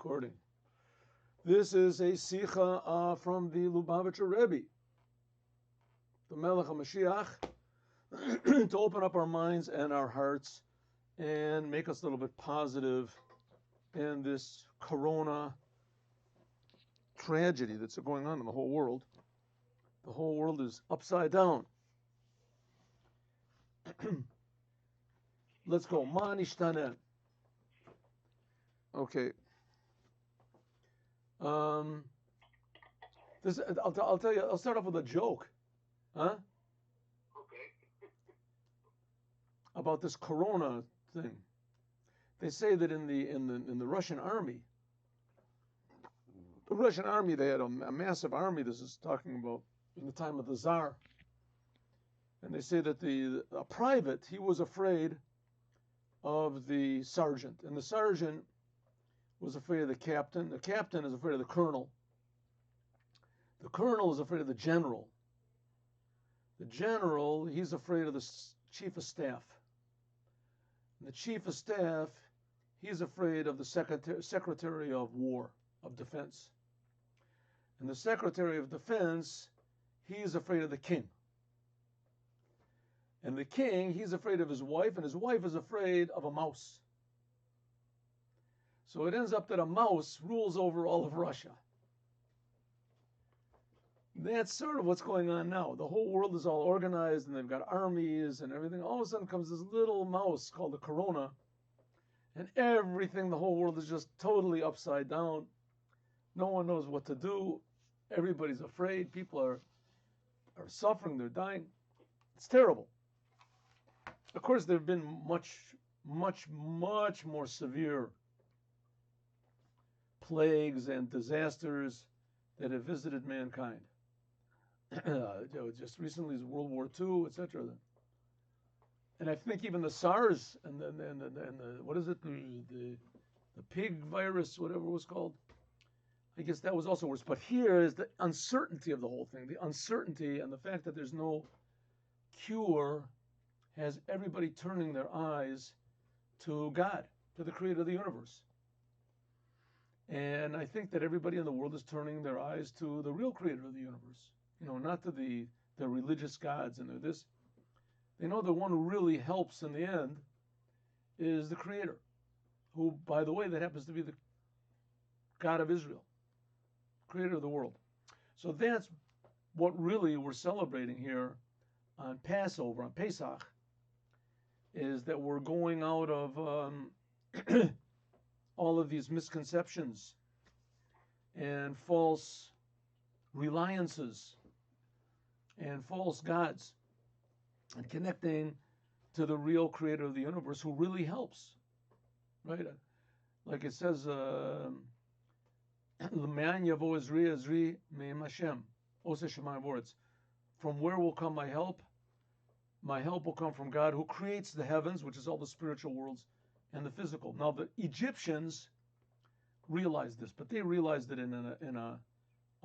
recording. This is a Sikha from the Lubavitcher Rebbe, the Melech HaMashiach, to open up our minds and our hearts and make us a little bit positive in this corona tragedy that's going on in the whole world. The whole world is upside down. Let's go. Ma nishtana. Okay. This I'll tell you. I'll start off with a joke, huh? Okay. About this corona thing. They say that in the Russian army, they had a massive army. This is talking about in the time of the Tsar. And they say that a private, he was afraid of the sergeant, and the sergeant was afraid of the captain is afraid of the colonel is afraid of the general he's afraid of the chief of staff, and the chief of staff, he's afraid of the secretary of war, of defense, and the secretary of defense, he's afraid of the king. And the king, he's afraid of his wife, and his wife is afraid of a mouse. So it ends up that a mouse rules over all of Russia. That's sort of what's going on now. The whole world is all organized, and they've got armies and everything. All of a sudden comes this little mouse called the corona, and everything, the whole world is just totally upside down. No one knows what to do. Everybody's afraid. People are suffering. They're dying. It's terrible. Of course, there have been much more severe plagues and disasters that have visited mankind. Just recently is World War II, etc. And I think even the SARS and the what is it, the pig virus, whatever it was called, I guess that was also worse. But here is the uncertainty of the whole thing. The uncertainty and the fact that there's no cure has everybody turning their eyes to God, to the creator of the universe. And I think that everybody in the world is turning their eyes to the real creator of the universe. Not to the religious gods and this. They know the one who really helps in the end is the creator, who, by the way, that happens to be the God of Israel, creator of the world. So that's what really we're celebrating here on Passover, on Pesach, is that we're going out of all of these misconceptions and false reliances and false gods, and connecting to the real creator of the universe who really helps, right? Like it says, L'me'an yavo ezri me'em Hashem, Oseh Shemayim words. From where will come my help? My help will come from God who creates the heavens, which is all the spiritual worlds, and the physical. Now the Egyptians realized this, but they realized it in a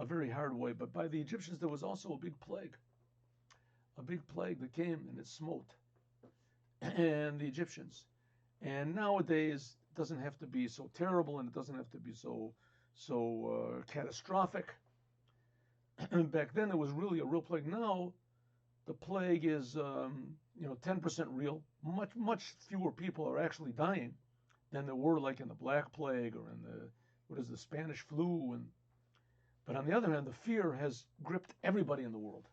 very hard way. But by the Egyptians there was also a big plague that came and it smote and the Egyptians. And nowadays it doesn't have to be so terrible, and it doesn't have to be so catastrophic. Back then it was really a real plague. Now the plague is 10% real. Much fewer people are actually dying than there were like in the Black Plague or in the Spanish flu. But on the other hand, the fear has gripped everybody in the world.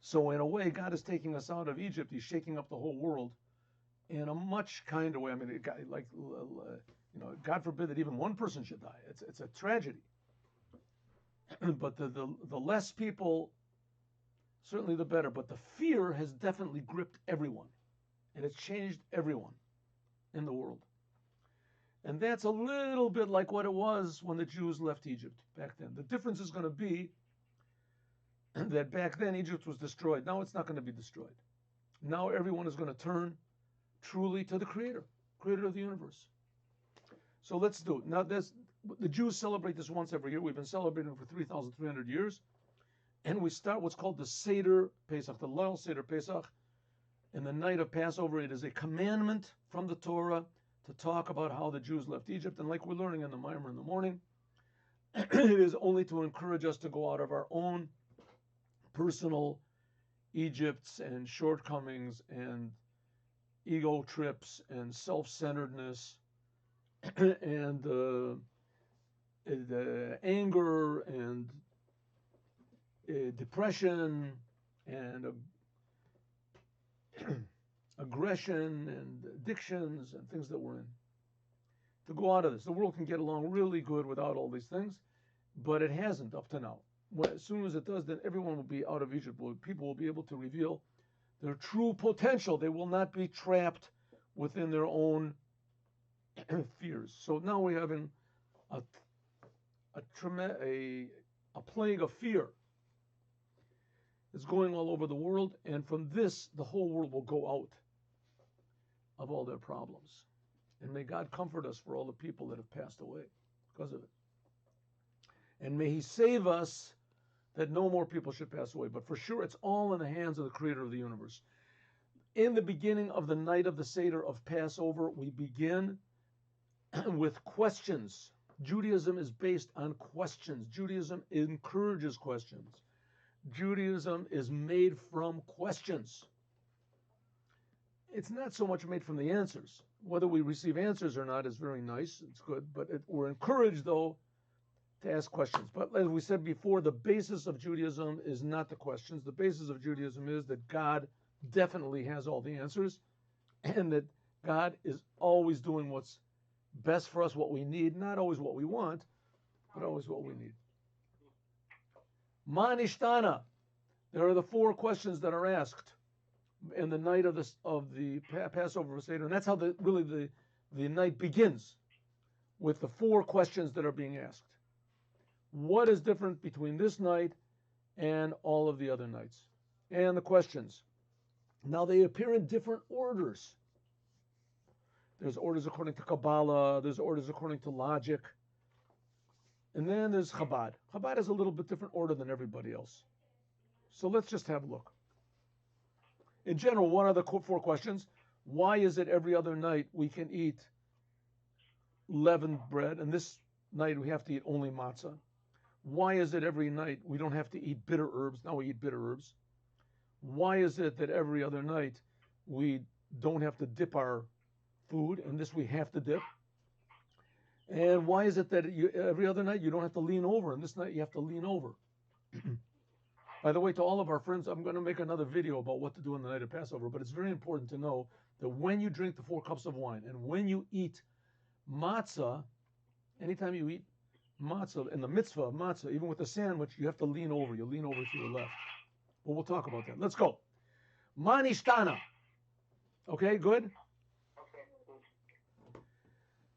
So in a way, God is taking us out of Egypt. He's shaking up the whole world in a much kinder way. I mean, God forbid that even one person should die. It's a tragedy. But the less people, certainly the better. But the fear has definitely gripped everyone, and it's changed everyone in the world. And that's a little bit like what it was when the Jews left Egypt back then. The difference is going to be that back then Egypt was destroyed. Now it's not going to be destroyed. Now everyone is going to turn truly to the creator of the universe. So let's do it. Now the Jews celebrate this once every year. We've been celebrating it for 3,300 years. And we start what's called the Seder Pesach, the Leil Seder Pesach. In the night of Passover, it is a commandment from the Torah to talk about how the Jews left Egypt. And like we're learning in the Mimer in the morning, it is only to encourage us to go out of our own personal Egypts and shortcomings and ego trips and self-centeredness and anger and depression and aggression and addictions and things that we're in. To go out of this. The world can get along really good without all these things, but it hasn't up to now. As soon as it does, then everyone will be out of Egypt. People will be able to reveal their true potential. They will not be trapped within their own fears. So now we're having a plague of fear. It's going all over the world, and from this, the whole world will go out of all their problems. And may God comfort us for all the people that have passed away because of it. And may He save us that no more people should pass away. But for sure, it's all in the hands of the Creator of the universe. In the beginning of the night of the Seder of Passover, we begin with questions. Judaism is based on questions. Judaism encourages questions. Judaism is made from questions. It's not so much made from the answers. Whether we receive answers or not is very nice. It's good. But we're encouraged, though, to ask questions. But as we said before, the basis of Judaism is not the questions. The basis of Judaism is that God definitely has all the answers and that God is always doing what's best for us, what we need, not always what we want, but always what we need. Ma nishtana. There are the 4 questions that are asked in the night of the Passover Seder, and that's how the night begins, with the 4 questions that are being asked. What is different between this night and all of the other nights? And the questions. Now they appear in different orders. There's orders according to Kabbalah, there's orders according to logic, and then there's Chabad. Chabad has a little bit different order than everybody else. So let's just have a look. In general, what are the 4 questions? Why is it every other night we can eat leavened bread, and this night we have to eat only matzah? Why is it every night we don't have to eat bitter herbs? Now we eat bitter herbs. Why is it that every other night we don't have to dip our food, and this we have to dip? And why is it that every other night you don't have to lean over, and this night you have to lean over? By the way, to all of our friends, I'm going to make another video about what to do on the night of Passover, but it's very important to know that when you drink the 4 cups of wine, and when you eat matzah, anytime you eat matzah, in the mitzvah of matzah, even with the sandwich, you have to lean over. You lean over to your left. But we'll talk about that. Let's go. Ma nishtana. Okay, good?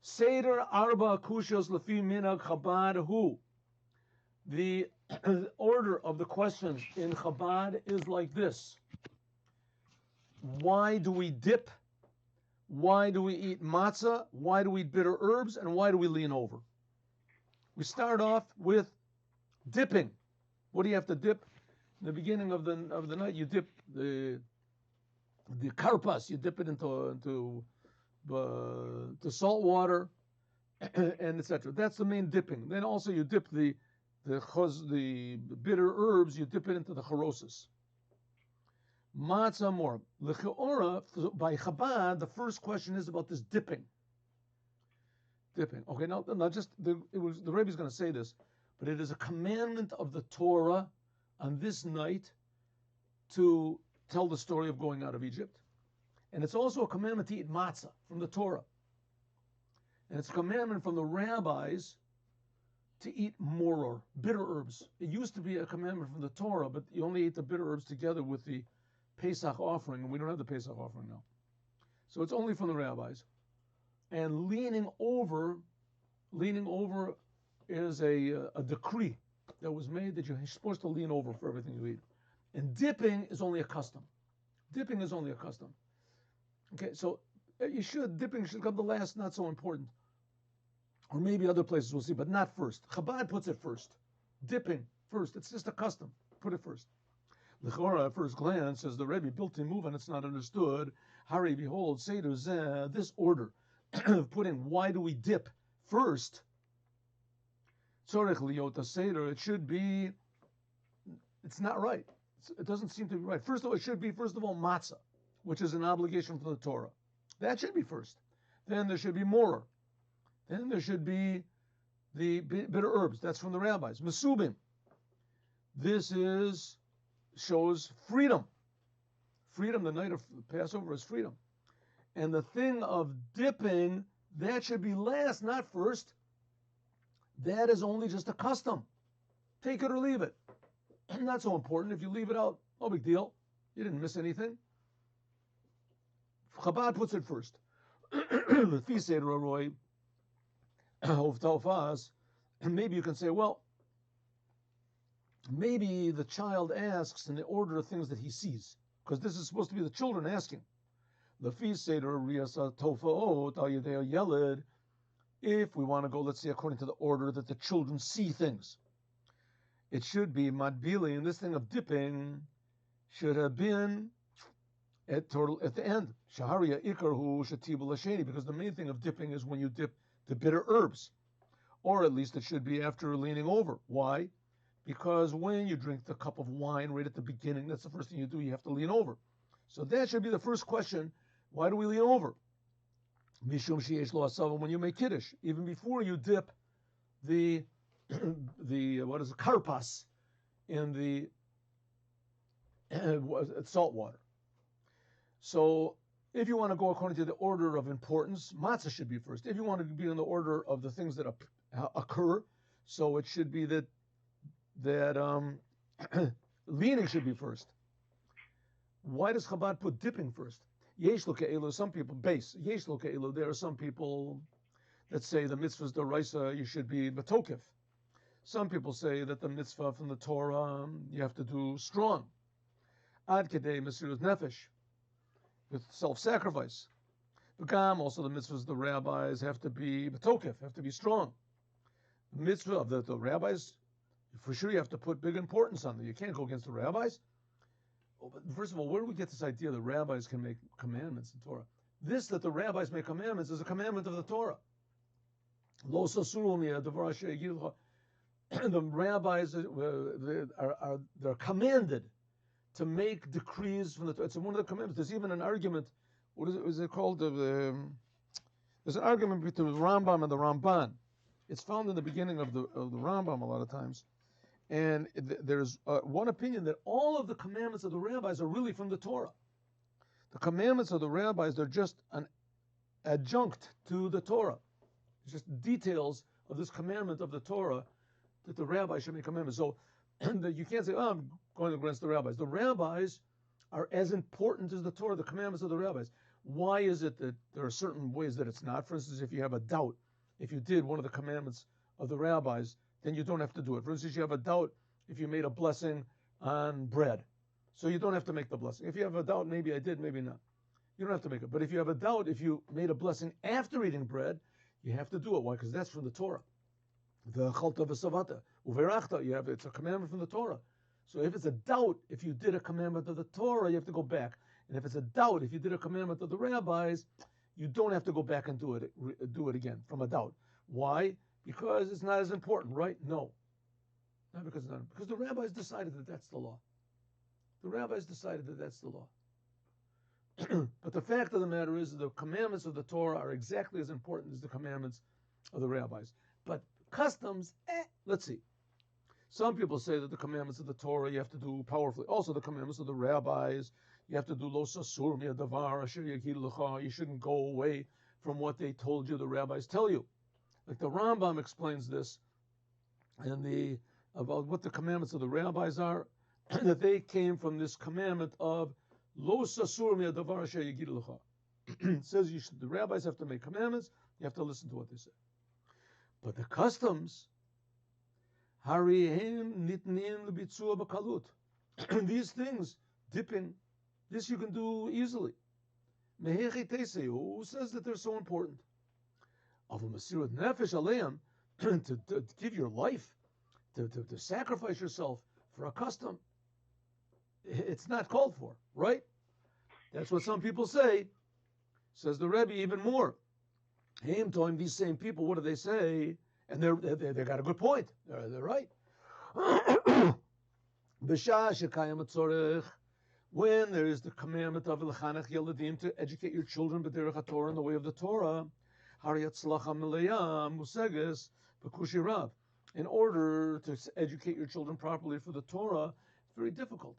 Seder arba kushos lefi minhag Chabad hu. The order of the questions in Chabad is like this. Why do we dip? Why do we eat matzah? Why do we eat bitter herbs? And why do we lean over? We start off with dipping. What do you have to dip? In the beginning of the night, you dip the karpas. You dip it into salt water, and etc. That's the main dipping. Then also you dip the bitter herbs. You dip it into the charosis. Matzah more. L'cheora, by Chabad, the first question is about this dipping. Dipping. Okay, now just the Rebbe is going to say this, but it is a commandment of the Torah on this night to tell the story of going out of Egypt. And it's also a commandment to eat matzah from the Torah. And it's a commandment from the rabbis to eat moror, bitter herbs. It used to be a commandment from the Torah, but you only ate the bitter herbs together with the Pesach offering, and we don't have the Pesach offering now. So it's only from the rabbis. And leaning over is a decree that was made that you're supposed to lean over for everything you eat. And dipping is only a custom. Dipping is only a custom. Okay, so dipping should come to last, not so important. Or maybe other places we'll see, but not first. Chabad puts it first. Dipping first. It's just a custom. Put it first. L'chora, at first glance, says the Rebbe, built-in move, and it's not understood. Hari, behold, Seder Zeh, this order. of putting why do we dip first, tzorech liyot seder, it should be, it's not right. It doesn't seem to be right. First of all, it should be, first of all, matzah, which is an obligation from the Torah. That should be first. Then there should be moror. Then there should be the bitter herbs. That's from the rabbis. Mesubim. This shows freedom. Freedom, the night of Passover is freedom. And the thing of dipping, that should be last, not first. That is only just a custom. Take it or leave it. Not so important. If you leave it out, no big deal. You didn't miss anything. Chabad puts it first. And maybe you can say, well, maybe the child asks in the order of things that he sees, because this is supposed to be the children asking. If we want to go, let's say, according to the order that the children see things, it should be madbili, and this thing of dipping should have been at the end. Shaharia ikarhu shatibul hasheni, because the main thing of dipping is when you dip the bitter herbs, or at least it should be after leaning over. Why? Because when you drink the cup of wine right at the beginning, that's the first thing you do. You have to lean over. So that should be the first question. Why do we lean over? Mishum sheyesh lo asava, when you make kiddush, even before you dip the what is it, karpas in the salt water. So if you want to go according to the order of importance, matzah should be first. If you want to be in the order of the things that occur, so it should be that leaning should be first. Why does Chabad put dipping first? Yesh lo ke'elu, some people base. Yesh lo ke'elu, there are some people that say the mitzvahs d'oraisa you should be betokif. Some people say that the mitzvah from the Torah you have to do strong. Ad kedei mesirut nefesh, with self-sacrifice. V'gam, also the mitzvahs of the rabbis have to be betokif, have to be strong. The mitzvah of the rabbis, for sure you have to put big importance on them. You can't go against the rabbis. Oh, but first of all, where do we get this idea that rabbis can make commandments in Torah? This, that the rabbis make commandments, is a commandment of the Torah. Lo sasuru mi'adavar asher yigilcha. The rabbis they're commanded to make decrees from the Torah. It's one of the commandments. There's even an argument. What is it called? There's an argument between the Rambam and the Ramban. It's found in the beginning of the Rambam a lot of times. And there's one opinion that all of the commandments of the rabbis are really from the Torah. The commandments of the rabbis, they're just an adjunct to the Torah. It's just details of this commandment of the Torah that the rabbis should make commandments. So you can't say, oh, I'm going against the rabbis. The rabbis are as important as the Torah, the commandments of the rabbis. Why is it that there are certain ways that it's not? For instance, if you have a doubt, if you did one of the commandments of the rabbis, then you don't have to do it. For instance, you have a doubt if you made a blessing on bread. So you don't have to make the blessing. If you have a doubt, maybe I did, maybe not. You don't have to make it. But if you have a doubt, if you made a blessing after eating bread, you have to do it. Why? Because that's from the Torah. The chalta v'savata, uverachta, it's a commandment from the Torah. So if it's a doubt, if you did a commandment of the Torah, you have to go back. And if it's a doubt, if you did a commandment of the rabbis, you don't have to go back and do it again from a doubt. Why? Because it's not as important, right? No. Not because it's not. Because the rabbis decided that that's the law. The rabbis decided that that's the law. But the fact of the matter is the commandments of the Torah are exactly as important as the commandments of the rabbis. But customs, let's see. Some people say that the commandments of the Torah you have to do powerfully. Also the commandments of the rabbis, you have to do lo sasur mi'adavar asher yagid lecha. You shouldn't go away from what they told you, the rabbis tell you. Like the Rambam explains this and about what the commandments of the rabbis are, that they came from this commandment of lo sasur mi'adavar asher yagid lecha. It says the rabbis have to make commandments, you have to listen to what they say. But the customs, harihim nitnim lebitzua b'kalut. These things, dipping, this you can do easily. Mehechi teisei, who says that they're so important? Of a masirut nefesh aleim, to give your life, to sacrifice yourself for a custom, it's not called for, right? That's what some people say. Says the Rebbe even more. Haim told him, these same people, what do they say? And they got a good point. They're right. When there is the commandment of L'chanech Yeladim to educate your children b'derech HaTorah in the way of the Torah, Hariyatzlacha Mileyam Museges B'kushi Rav. In order to educate your children properly for the Torah, it's very difficult.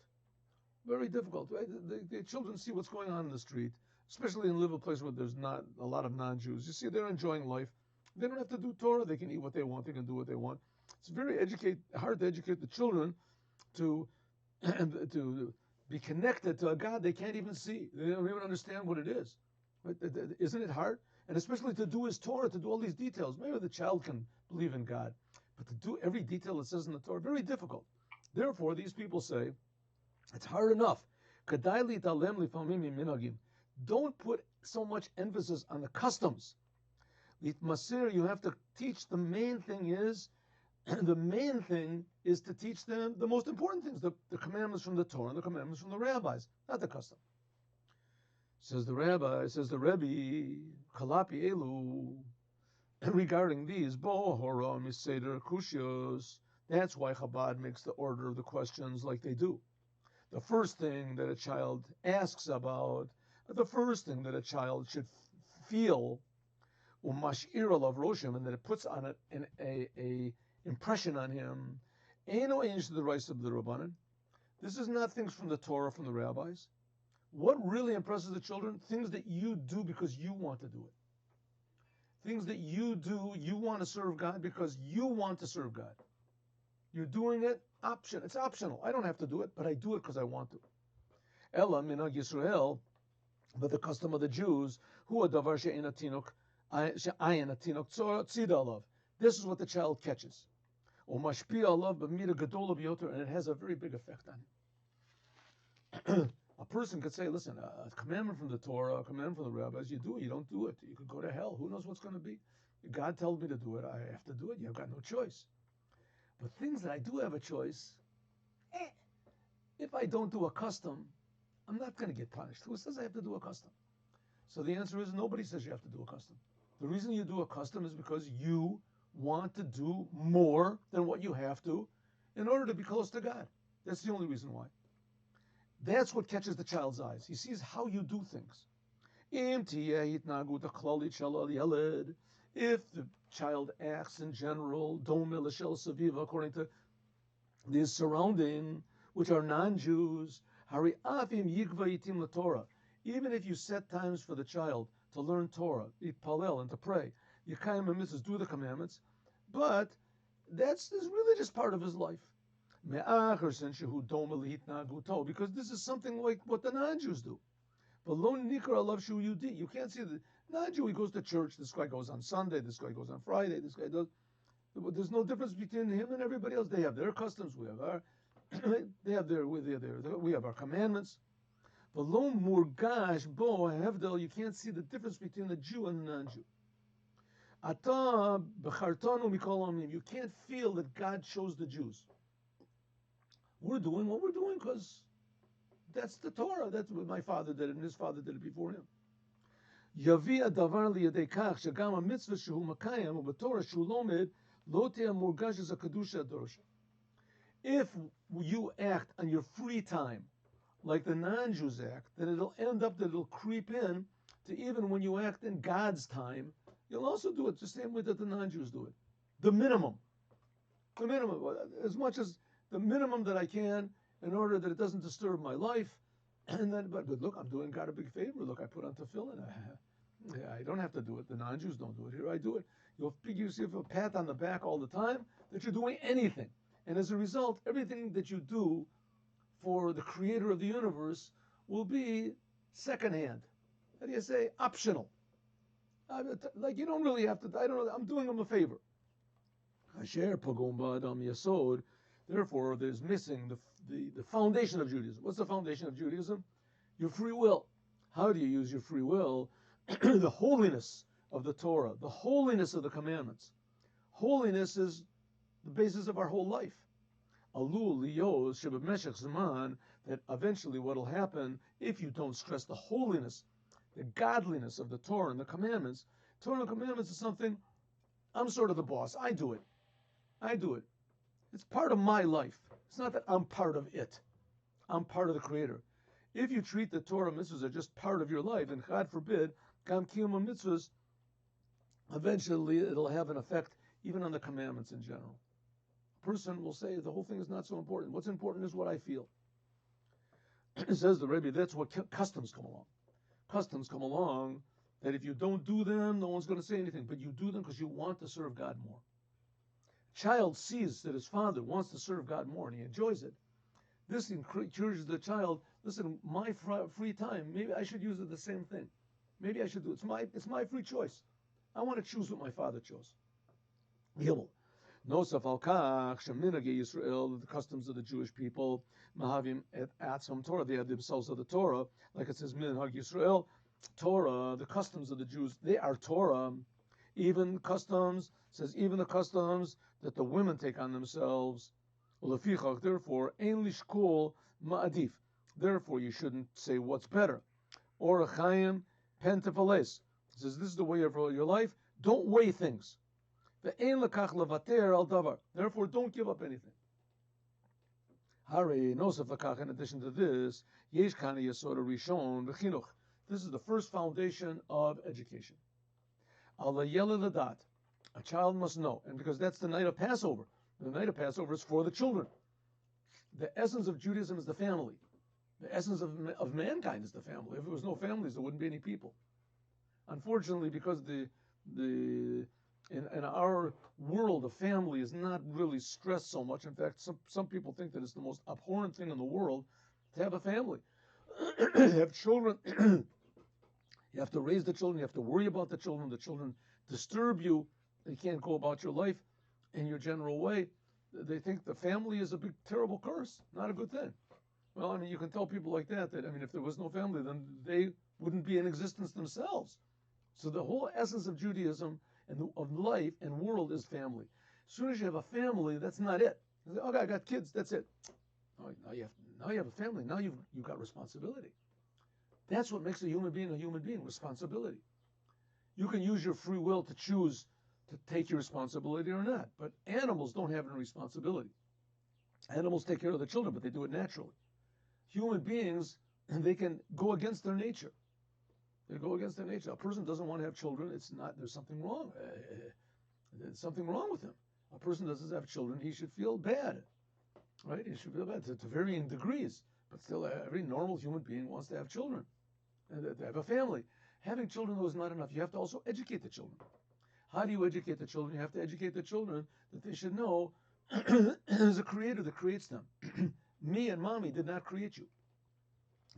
Very difficult. Right? The children see what's going on in the street, especially in a place where there's not a lot of non-Jews. You see, they're enjoying life. They don't have to do Torah. They can eat what they want. They can do what they want. It's hard to educate the children to be connected to a God they can't even see. They don't even understand what it is. Right? Isn't it hard? And especially to do his Torah, to do all these details. Maybe the child can believe in God, but to do every detail it says in the Torah, very difficult. Therefore, these people say, it's hard enough. Don't put so much emphasis on the customs. You have to teach. The main thing is to teach them the most important things, the commandments from the Torah and the commandments from the rabbis, not the custom. Says the Rebbe, Kalapi Elu, regarding these, Bo Hora Miseder Kushios. That's why Chabad makes the order of the questions like they do. The first thing that a child asks about, the first thing that a child should feel, Umashir alav roshim, and that it puts on it a impression on him. Eino ain't to the rights of the Rabbanan. This is not things from the Torah, from the rabbis. What really impresses the children? Things that you do because you want to do it. Things that you do, you want to serve God because you want to serve God. You're doing it it's optional. I don't have to do it, but I do it because I want to. Ella minhag Yisrael, but the custom of the Jews, hu adavar she'ein atinok she'ayin atinok tzida alav. This is what the child catches. Umashpia alav b'mida gadola b'yoter, and it has a very big effect on him. A person could say, listen, a commandment from the Torah, a commandment from the rabbis, you do it, you don't do it, you could go to hell. Who knows what's going to be? God tells me to do it, I have to do it, you've got no choice. But things that I do have a choice, if I don't do a custom, I'm not going to get punished. Who says I have to do a custom? So the answer is nobody says you have to do a custom. The reason you do a custom is because you want to do more than what you have to in order to be close to God. That's the only reason why. That's what catches the child's eyes. He sees how you do things. If the child acts in general, according to his surrounding, which are non-Jews, even if you set times for the child to learn Torah, eat palel, and to pray, Yekayim and Mitzvahs, do the commandments, but that's really just part of his life. Because this is something like what the non-Jews do. You can't see the non-Jew, he goes to church, this guy goes on Sunday, this guy goes on Friday, this guy does. There's no difference between him and everybody else. They have their customs, we have our, we have our commandments. You can't see the difference between the Jew and the non-Jew. You can't feel that God chose the Jews. We're doing what we're doing because that's the Torah. That's what my father did, and his father did it before him. If you act on your free time like the non-Jews act, then it'll creep in to even when you act in God's time, you'll also do it the same way that the non-Jews do it. The minimum, as much as the minimum that I can in order that it doesn't disturb my life. And then, but look, I'm doing God a big favor. Look, I put on tefillin. I don't have to do it. The non-Jews don't do it. Here I do it. You see a pat on the back all the time that you're doing anything. And as a result, everything that you do for the creator of the universe will be secondhand. How do you say? Optional. Like you don't really have to, I'm doing them a favor. Therefore, there's missing the foundation of Judaism. What's the foundation of Judaism? Your free will. How do you use your free will? The holiness of the Torah, the holiness of the commandments. Holiness is the basis of our whole life. Alul liyos shebemeshech zaman, that eventually what will happen if you don't stress the holiness, the godliness of the Torah and the commandments, Torah and commandments is something, I'm sort of the boss. I do it. It's part of my life. It's not that I'm part of it. I'm part of the Creator. If you treat the Torah mitzvahs as just part of your life, and God forbid, Gam Kiyum mitzvahs, eventually it'll have an effect even on the commandments in general. A person will say the whole thing is not so important. What's important is what I feel. It says the Rebbe, that's what customs come along. Customs come along that if you don't do them, no one's going to say anything, but you do them because you want to serve God more. Child sees that his father wants to serve God more and he enjoys it. This encourages the child, listen, my free time, maybe I should use it the same thing. Maybe I should do it. It's my free choice. I want to choose what my father chose. Gimel. Nosaf al kach sheminagei Yisrael, the customs of the Jewish people, mahavim et atzam Torah, they have themselves of the Torah, like it says minhag Yisrael, Torah, the customs of the Jews, they are Torah. Even customs, says even the customs that the women take on themselves. Therefore, ein lishkol ma'adif. Therefore, you shouldn't say what's better. Or chaim pentefales. Says this is the way of your life. Don't weigh things. Therefore, don't give up anything. In addition to this, this is the first foundation of education. A child must know, and because that's the night of Passover. The night of Passover is for the children. The essence of Judaism is the family. The essence of mankind is the family. If there was no families, there wouldn't be any people. Unfortunately, because in our world, the family is not really stressed so much. In fact, some people think that it's the most abhorrent thing in the world to have a family. To have children, you have to raise the children, you have to worry about the children disturb you, you can't go about your life in your general way. They think the family is a big, terrible curse, not a good thing. Well, I mean, you can tell people like that, if there was no family, then they wouldn't be in existence themselves. So the whole essence of Judaism and of life and world is family. As soon as you have a family, that's not it. You say, okay, I got kids, that's it. Now you have a family. Now you've got responsibility. That's what makes a human being, responsibility. You can use your free will to choose to take your responsibility or not, but animals don't have any responsibility. Animals take care of the children, but they do it naturally. Human beings, they can go against their nature. They go against their nature. A person doesn't want to have children. There's something wrong. There's something wrong with him. A person doesn't have children, he should feel bad. Right? He should feel bad to varying degrees. But still, every normal human being wants to have children and to have a family. Having children, though, is not enough. You have to also educate the children. How do you educate the children? You have to educate the children that they should know there's a creator that creates them. Me and mommy did not create you.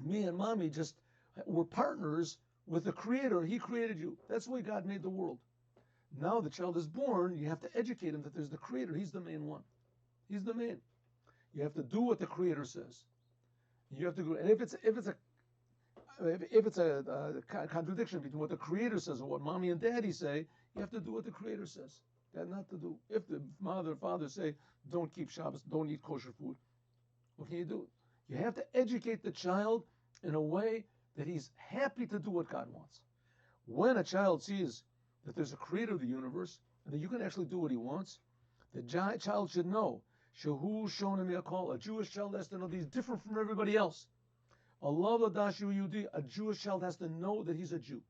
Me and mommy just were partners with the creator. He created you. That's the way God made the world. Now the child is born, you have to educate him that there's the creator. He's the main one. He's the main. You have to do what the creator says. You have to go, and if it's a contradiction between what the creator says and what mommy and daddy say, you have to do what the creator says. That not to do. If the mother or father say, don't keep Shabbos, don't eat kosher food, what can you do? You have to educate the child in a way that he's happy to do what God wants. When a child sees that there's a creator of the universe, and that you can actually do what he wants, the child should know, Shehu Shonim Yakol, a Jewish child has to know that he's different from everybody else. A Jewish child has to know that he's a Jew.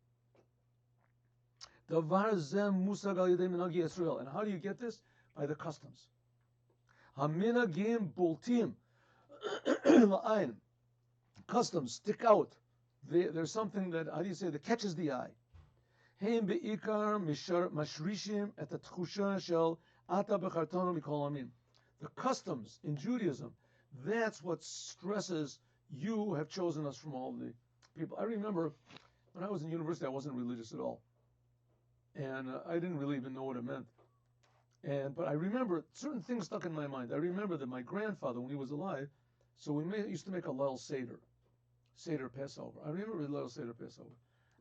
And how do you get this? By the customs. Customs stick out. There's something that, how do you say, that catches the eye. The customs in Judaism, that's what stresses, you have chosen us from all the people. I remember when I was in university, I wasn't religious at all. And I didn't really even know what it meant. But I remember certain things stuck in my mind. I remember that my grandfather, when he was alive, so we used to make a Leil Seder Passover. I remember Leil Seder Passover.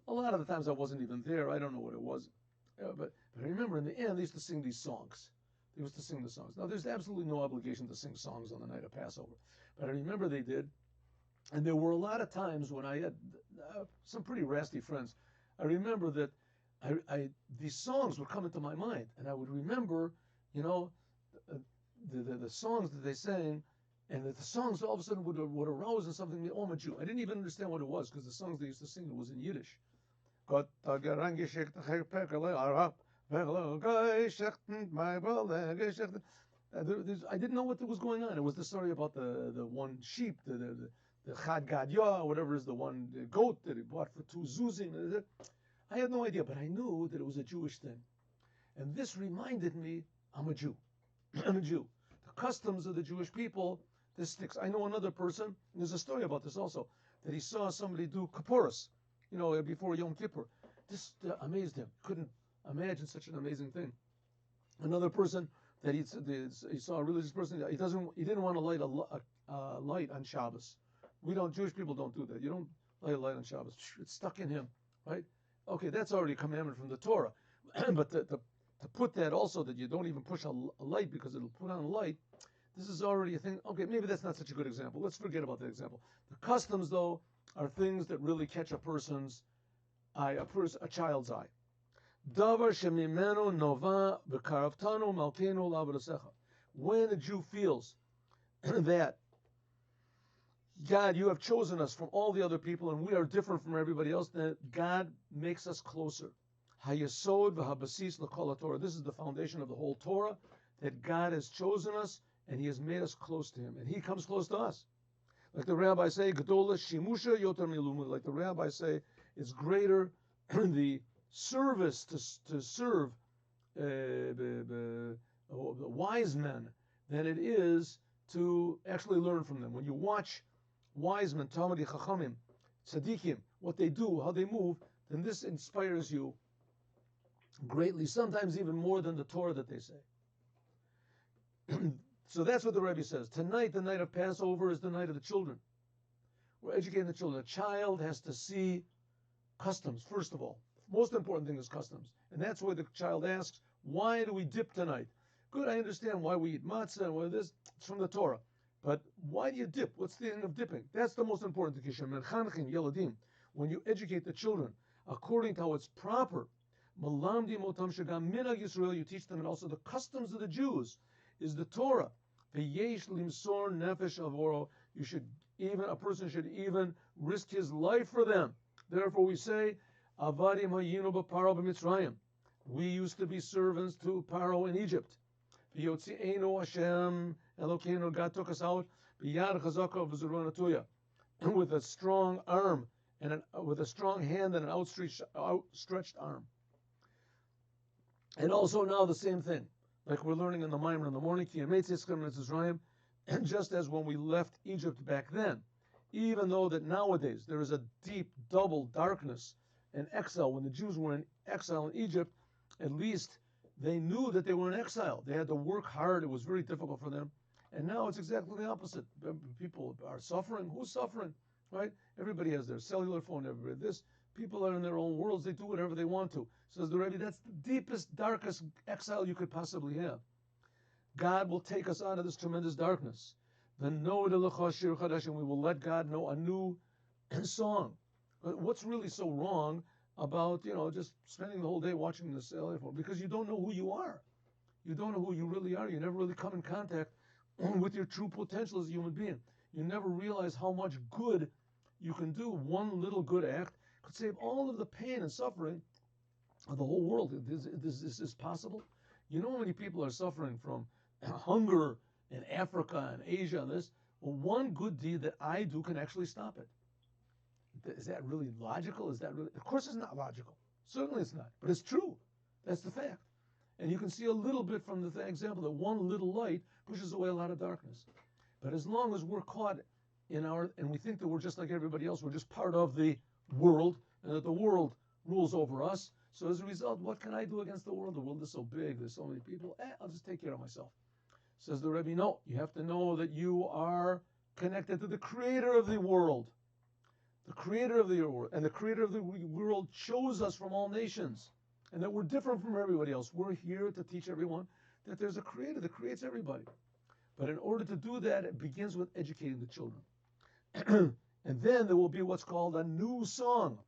A lot of the times I wasn't even there. I don't know what it was. But I remember in the end, they used to sing these songs. They used to sing the songs. Now, there's absolutely no obligation to sing songs on the night of Passover. But I remember they did. And there were a lot of times when I had some pretty rasty friends. I remember that these songs would come into my mind, and I would remember, you know, uh, the songs that they sang, and that the songs all of a sudden would arouse in something. Oh, I'm a Jew. I didn't even understand what it was because the songs they used to sing it was in Yiddish. I didn't know what was going on. It was the story about the one sheep, the Haggada, whatever is the one the goat that he bought for 2 zuzim. I had no idea, but I knew that it was a Jewish thing. And this reminded me, I'm a Jew. I'm a Jew. The customs of the Jewish people, this sticks. I know another person, there's a story about this also, that he saw somebody do kapporos, before Yom Kippur. This amazed him. Couldn't imagine such an amazing thing. Another person that he saw a religious person, he didn't want to light a light on Shabbos. Jewish people don't do that. You don't light a light on Shabbos. It's stuck in him, right? Okay, that's already a commandment from the Torah. But to put that also, that you don't even push a light because it'll put on a light, this is already a thing. Okay, maybe that's not such a good example. Let's forget about that example. The customs, though, are things that really catch a person's eye, a child's eye. Davar shemimenu nova v'karavtanu malkeinu la'avodasecha. When a Jew feels that God, you have chosen us from all the other people, and we are different from everybody else, then God makes us closer. Hayesod v'habasis l'kol Torah. This is the foundation of the whole Torah, that God has chosen us, and He has made us close to Him, and He comes close to us. Like the rabbis say, Gedola shimusha yoter milumud. Like the rabbis say, it's greater the service to serve the wise men than it is to actually learn from them. When you watch wise men, Talmidei Chachamim, Tzaddikim, what they do, how they move, then this inspires you greatly, sometimes even more than the Torah that they say. So that's what the Rebbe says. Tonight, the night of Passover, is the night of the children. We're educating the children. A child has to see customs, first of all. The most important thing is customs. And that's why the child asks, why do we dip tonight? Good, I understand why we eat matzah and why this. It's from the Torah. But why do you dip? What's the end of dipping? That's the most important thing. When you educate the children according to how it's proper, you teach them, and also the customs of the Jews is the Torah. You should a person should even risk his life for them. Therefore we say, we used to be servants to Paro in Egypt. God took us out with a strong arm and with a strong hand and an outstretched arm. And also now the same thing, like we're learning in the Maimer in the morning, and just as when we left Egypt back then, even though that nowadays there is a deep double darkness and exile, when the Jews were in exile in Egypt, at least they knew that they were in exile. They had to work hard. It was very difficult for them. And now it's exactly the opposite. People are suffering. Who's suffering? Right? Everybody has their cellular phone, everybody this. People are in their own worlds. They do whatever they want to. Says the Rebbe, that's the deepest, darkest exile you could possibly have. God will take us out of this tremendous darkness. And we will let God know a new song. But what's really so wrong about, just spending the whole day watching the cellular phone? Because you don't know who you are. You don't know who you really are. You never really come in contact with your true potential as a human being. You never realize how much good you can do. One little good act could save all of the pain and suffering of the whole world. This is possible. You know how many people are suffering from hunger in Africa and Asia and this? Well, one good deed that I do can actually stop it. Is that really logical? Of course it's not logical. Certainly it's not. But it's true. That's the fact. And you can see a little bit from the example that one little light pushes away a lot of darkness. But as long as we're caught and we think that we're just like everybody else, we're just part of the world, and that the world rules over us. So as a result, what can I do against the world? The world is so big, there's so many people, I'll just take care of myself. Says the Rebbe, no, you have to know that you are connected to the creator of the world. The creator of the world. And the creator of the world chose us from all nations. And that we're different from everybody else. We're here to teach everyone that there's a creator that creates everybody. But in order to do that, it begins with educating the children. And then there will be what's called a new song.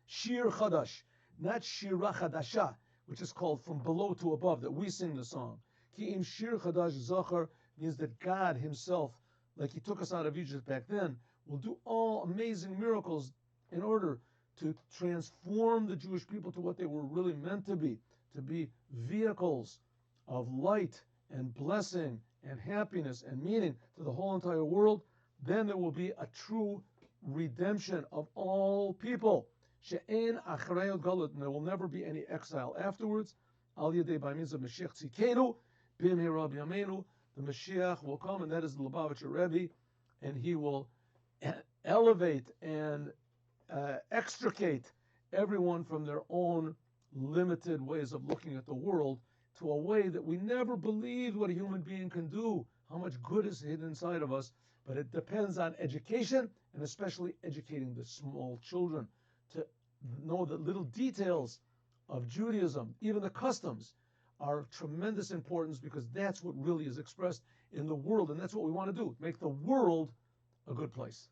Shir Chadash. not Shira Chadasha, which is called from below to above, that we sing the song. Ki im Shir Chadash Zachar means that God Himself, like He took us out of Egypt back then, will do all amazing miracles in order to transform the Jewish people to what they were really meant to be vehicles of light and blessing and happiness and meaning to the whole entire world. Then there will be a true redemption of all people. She'en achrei galut, and there will never be any exile afterwards. Al yedei by means of Mashiach Tzidkenu, b'mehera b'yameinu, the Mashiach will come, and that is the Lubavitcher Rebbe, and he will elevate and extricate everyone from their own limited ways of looking at the world to a way that we never believed what a human being can do, how much good is hidden inside of us. But it depends on education, and especially educating the small children to know the little details of Judaism, even the customs, are of tremendous importance, because that's what really is expressed in the world, and that's what we want to do, make the world a good place.